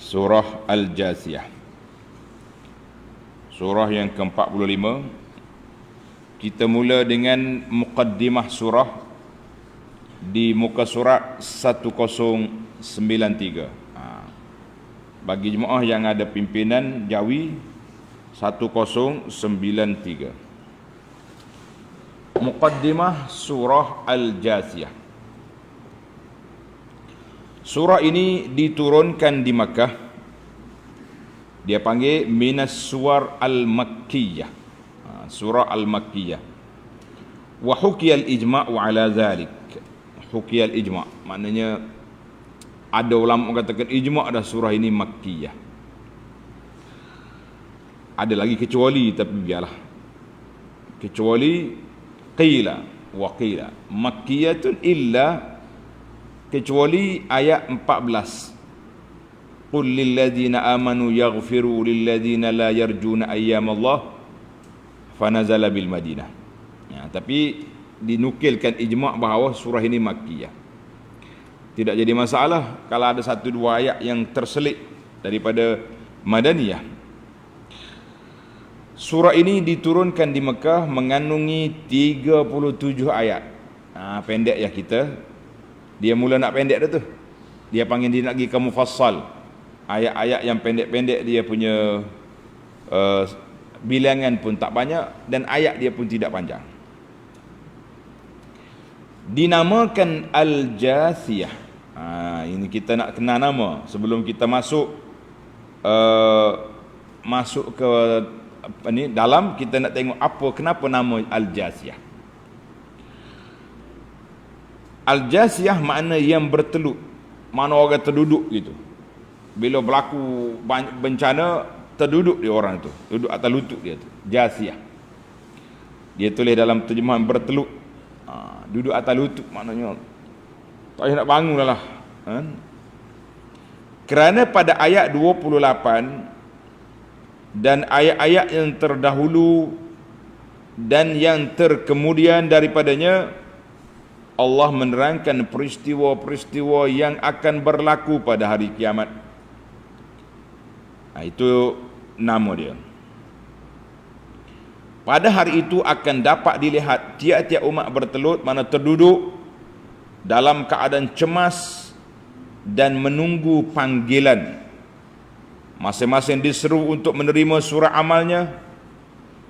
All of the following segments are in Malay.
Surah Al-Jasiyah, surah yang ke-45. Kita mula dengan muqaddimah surah di muka surat 1093. Bagi jemaah yang ada pimpinan Jawi, 1093. Muqaddimah surah Al-Jasiyah. Surah ini diturunkan di Makkah. Dia panggil minas suwar al-makkiyah, surah al-makkiyah. Wa hukiyal ijma'u ala zalik. Hukiyal ijma', maknanya ada ulama mengatakan ijma' dah surah ini makkiyah. Ada lagi kecuali, tapi biarlah. Kecuali qila wa qila makkiyatun illa, kecuali ayat 14. Qul lilladzina amanu yaghfiru lilladzina la yarjuna ayyamallah fanazala bil Madinah. Tapi dinukilkan ijma' bahawa surah ini makkiyah. Tidak jadi masalah kalau ada satu dua ayat yang terselit daripada Madaniyah. Surah ini diturunkan di Mekah, mengandungi 37 ayat. Pendek ya kita. Dia mula nak pendek dah tu. Dia panggil dia nak pergi ke mufassal. Ayat-ayat yang pendek-pendek dia punya bilangan pun tak banyak, dan ayat dia pun tidak panjang. Dinamakan Al-Jasiyah. Ini kita nak kenal nama sebelum kita masuk ke dalam. Kita nak tengok kenapa nama Al-Jasiyah. Al-Jasiyah makna yang bertelut, mana orang terduduk gitu. Bila berlaku bencana, terduduk dia orang tu, duduk atas lutut dia tu, Jasiyah. Dia tulis dalam terjemahan bertelut. Duduk atas lutut maknanya tak payah nak bangun lah. Kerana pada ayat 28 dan ayat-ayat yang terdahulu dan yang terkemudian daripadanya, Allah menerangkan peristiwa-peristiwa yang akan berlaku pada hari kiamat. Itu nama dia. Pada hari itu akan dapat dilihat tiap-tiap umat bertelut, mana terduduk dalam keadaan cemas dan menunggu panggilan. Masing-masing diseru untuk menerima surah amalnya,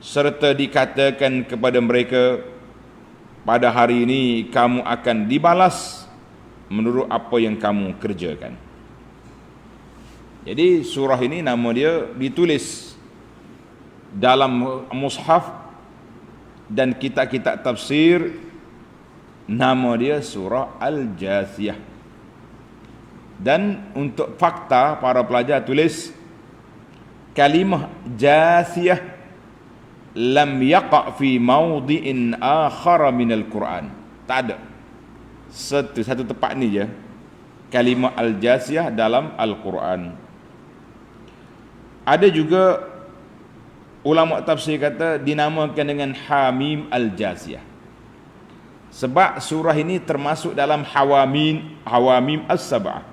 serta dikatakan kepada mereka, pada hari ini kamu akan dibalas menurut apa yang kamu kerjakan. Jadi surah ini nama dia ditulis dalam mushaf dan kitab-kitab tafsir, nama dia surah Al-Jasiyah. Dan untuk fakta, para pelajar tulis kalimah jasiyah lam yaqa' fi mawdi'in akhar min al-Quran. Tak ada satu tempat ni je kalimah Al-Jasiyah dalam Al-Quran. Ada juga ulama tafsir kata dinamakan dengan Hamim Al-Jasiyah, sebab surah ini termasuk dalam Hawamim As-Sab'ah,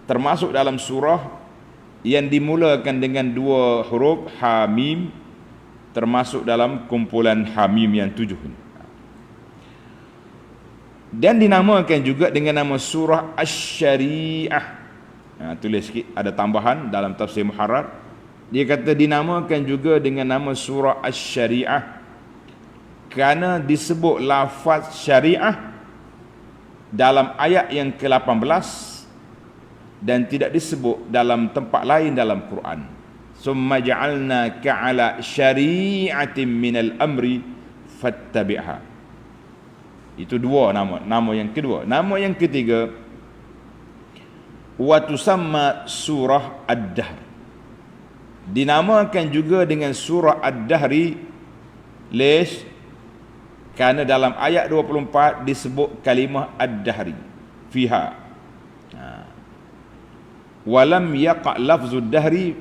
termasuk dalam surah yang dimulakan dengan dua huruf Hamim, termasuk dalam kumpulan Hamim yang 7 ini. Dan dinamakan juga dengan nama surah Asy-Syari'ah. Tulis sikit, ada tambahan dalam tafsir Muharrar. Dia kata dinamakan juga dengan nama surah Asy-Syari'ah kerana disebut lafaz syariah dalam ayat yang ke-18 dan tidak disebut dalam tempat lain dalam Quran. Summa ja'alnaka 'ala syari'atin minal amri fattabi'ha. Itu dua nama yang kedua. Nama yang ketiga, wa tusamma surah Ad-Dahr. Dinamakan juga dengan surah Ad-Dahri. Lish? Kerana dalam ayat 24 disebut kalimah Ad-Dahri fiha. Walam yaqa' lafzud dahri,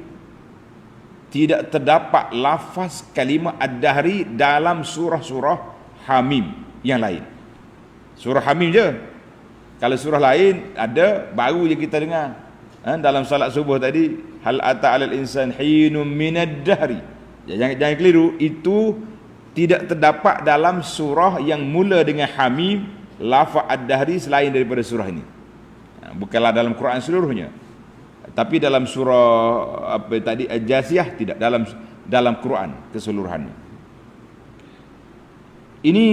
tidak terdapat lafaz kalimah Ad-Dahri dalam surah-surah Hamim yang lain. Surah Hamim je. Kalau surah lain ada, baru je kita dengar. Dalam salat subuh tadi, hal ata 'alal insan hinum minad dahri. Jangan keliru, itu tidak terdapat dalam surah yang mula dengan hamim lafaz ad-dahri selain daripada surah ini. Bukanlah dalam Quran seluruhnya. Tapi dalam surah apa tadi Al-Jasiyah, tidak dalam Quran keseluruhannya. Ini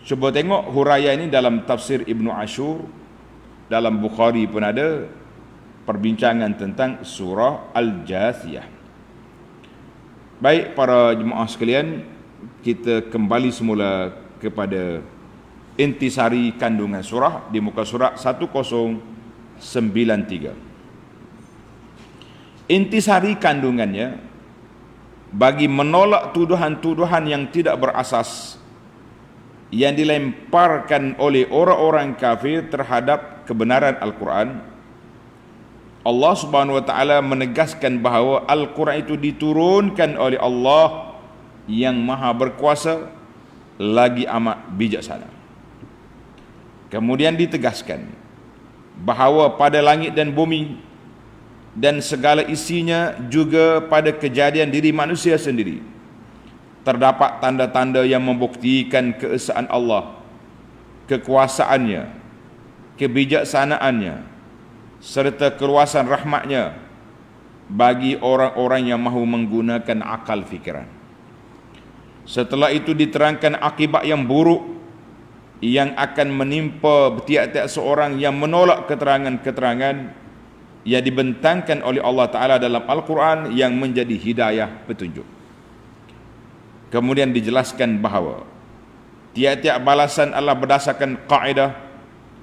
cuba tengok huraian ini dalam tafsir Ibnu Ashur, dalam Bukhari pun ada perbincangan tentang surah Al-Jasiyah. Baik para jemaah sekalian, kita kembali semula kepada intisari kandungan surah di muka surat 1093. Intisari kandungannya bagi menolak tuduhan-tuduhan yang tidak berasas yang dilemparkan oleh orang-orang kafir terhadap kebenaran Al-Quran. Allah Subhanahu wa taala menegaskan bahawa Al-Quran itu diturunkan oleh Allah yang Maha berkuasa lagi amat bijaksana. Kemudian ditegaskan bahawa pada langit dan bumi dan segala isinya, juga pada kejadian diri manusia sendiri, terdapat tanda-tanda yang membuktikan keesaan Allah, kekuasaannya, kebijaksanaannya, serta keluasan rahmatnya bagi orang-orang yang mahu menggunakan akal fikiran. Setelah itu diterangkan akibat yang buruk yang akan menimpa tiap-tiap seorang yang menolak keterangan-keterangan yang dibentangkan oleh Allah Ta'ala dalam Al-Quran yang menjadi hidayah petunjuk. Kemudian dijelaskan bahawa tiap-tiap balasan Allah berdasarkan kaedah,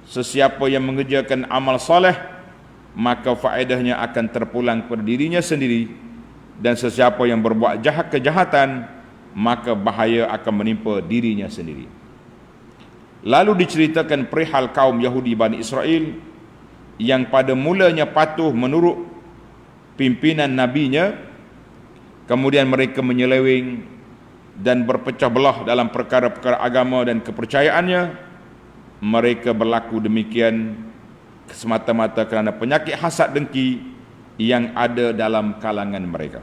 sesiapa yang mengerjakan amal soleh maka faedahnya akan terpulang kepada dirinya sendiri, dan sesiapa yang berbuat jahat kejahatan maka bahaya akan menimpa dirinya sendiri. Lalu diceritakan perihal kaum Yahudi Bani Israel yang pada mulanya patuh menurut pimpinan nabinya, kemudian mereka menyeleweng dan berpecah belah dalam perkara-perkara agama dan kepercayaannya. Mereka berlaku demikian semata-mata kerana penyakit hasad dengki yang ada dalam kalangan mereka.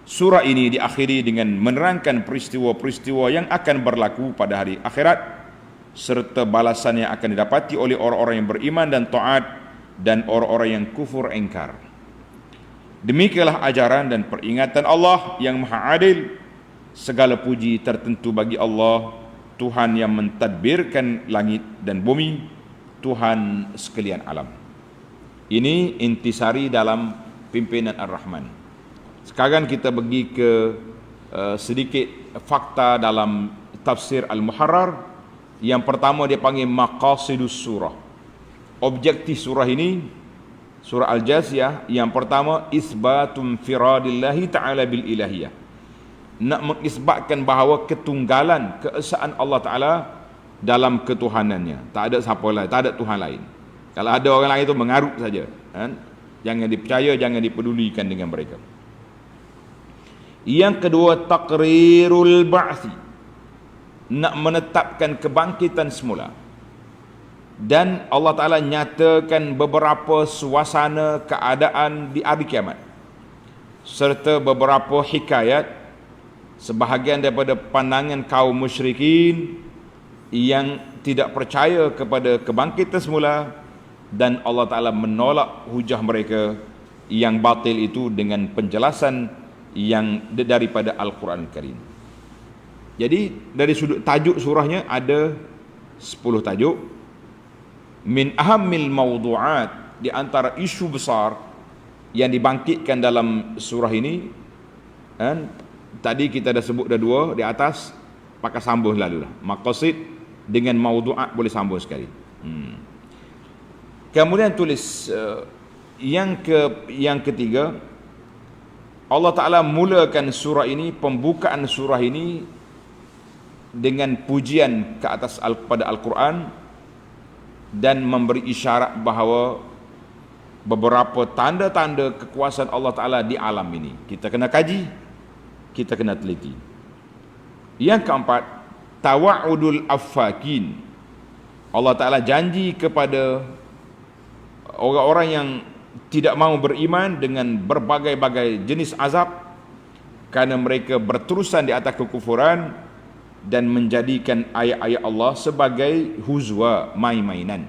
Surah ini diakhiri dengan menerangkan peristiwa-peristiwa yang akan berlaku pada hari akhirat serta balasan yang akan didapati oleh orang-orang yang beriman dan taat dan orang-orang yang kufur engkar. Demikianlah ajaran dan peringatan Allah yang Maha Adil. Segala puji tertentu bagi Allah, Tuhan yang mentadbirkan langit dan bumi, Tuhan sekalian alam. Ini intisari dalam pimpinan Ar-Rahman. Sekarang kita pergi ke sedikit fakta dalam tafsir Al-Muharrar. Yang pertama dia panggil maqasidus surah. Objektif surah ini, surah Al-Jasiyah, yang pertama isbatum firadillahi ta'ala bil ilahiyah. Nak mengisbatkan bahawa ketunggalan, keesaan Allah Ta'ala dalam ketuhanannya. Tak ada siapa lain, tak ada Tuhan lain. Kalau ada orang lain itu mengarut saja, kan? Jangan dipercaya, jangan dipedulikan dengan mereka. Yang kedua, taqrirul ba'thi, nak menetapkan kebangkitan semula. Dan Allah Ta'ala nyatakan beberapa suasana keadaan di hari kiamat, serta beberapa hikayat, sebahagian daripada pandangan kaum musyrikin yang tidak percaya kepada kebangkitan semula, dan Allah Ta'ala menolak hujah mereka yang batil itu dengan penjelasan yang daripada Al-Quran Al-Karim. Jadi dari sudut tajuk surahnya ada 10 tajuk. Min ahammil mawdu'at, di antara isu besar yang dibangkitkan dalam surah ini, kan? Tadi kita dah sebut dah dua di atas, pakai sambung lalu lah. Maqasid dengan mawdu'at boleh sambung sekali. Kemudian tulis yang ketiga, Allah Ta'ala mulakan surah ini, pembukaan surah ini dengan pujian ke atas pada Al-Quran dan memberi isyarat bahawa beberapa tanda-tanda kekuasaan Allah Ta'ala di alam ini kita kena kaji, kita kena teliti. Yang keempat, tawa'udul affakin, Allah Ta'ala janji kepada orang-orang yang tidak mau beriman dengan berbagai-bagai jenis azab kerana mereka berterusan di atas kekufuran dan menjadikan ayat-ayat Allah sebagai huzwa, main-mainan.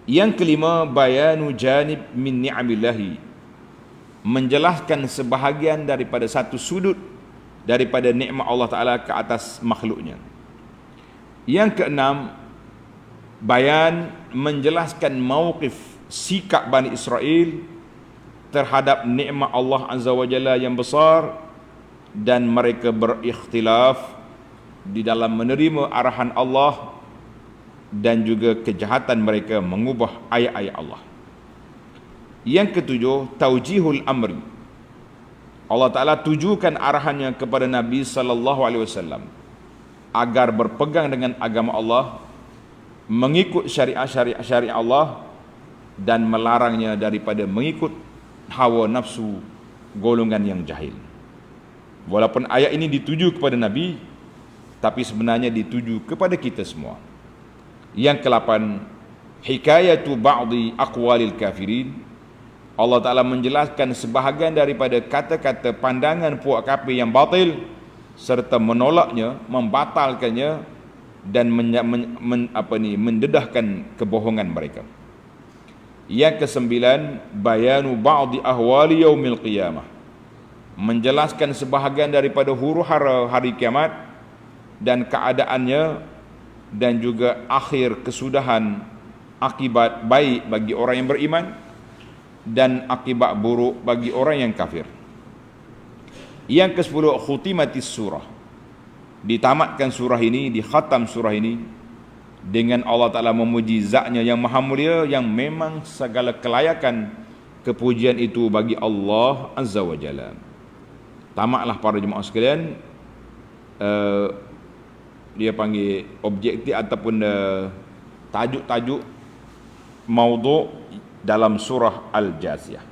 Yang kelima, bayanu janib min ni'amillahi, menjelaskan sebahagian daripada satu sudut daripada nikmat Allah Ta'ala ke atas makhluknya. Yang keenam, bayan, menjelaskan mauqif, sikap Bani Israel terhadap nikmat Allah Azza wa Jalla yang besar, dan mereka berikhtilaf di dalam menerima arahan Allah dan juga kejahatan mereka mengubah ayat-ayat Allah. Yang ketujuh, taujihul amri, Allah Ta'ala tujukan arahannya kepada Nabi sallallahu alaihi wasallam agar berpegang dengan agama Allah, mengikut syariat Allah, dan melarangnya daripada mengikut hawa nafsu golongan yang jahil. Walaupun ayat ini dituju kepada Nabi, tapi sebenarnya dituju kepada kita semua. Yang ke-8, hikayatu ba'di aqwalil kafirin, Allah Ta'ala menjelaskan sebahagian daripada kata-kata pandangan puak kafir yang batil, serta menolaknya, membatalkannya, dan mendedahkan kebohongan mereka. Yang ke-9, bayanu ba'di ahwali yaumil qiyamah, menjelaskan sebahagian daripada huru-hara hari kiamat dan keadaannya, dan juga akhir kesudahan, akibat baik bagi orang yang beriman dan akibat buruk bagi orang yang kafir. Yang ke-10, khutimatis surah, ditamatkan surah ini, dikhatam surah ini dengan Allah Ta'ala memuji zatnya yang maha mulia, yang memang segala kelayakan kepujian itu bagi Allah Azza wa Jalla. Tamatlah para jemaah sekalian, dia panggil objektif ataupun tajuk-tajuk maudhu' dalam surah Al-Jaziyah.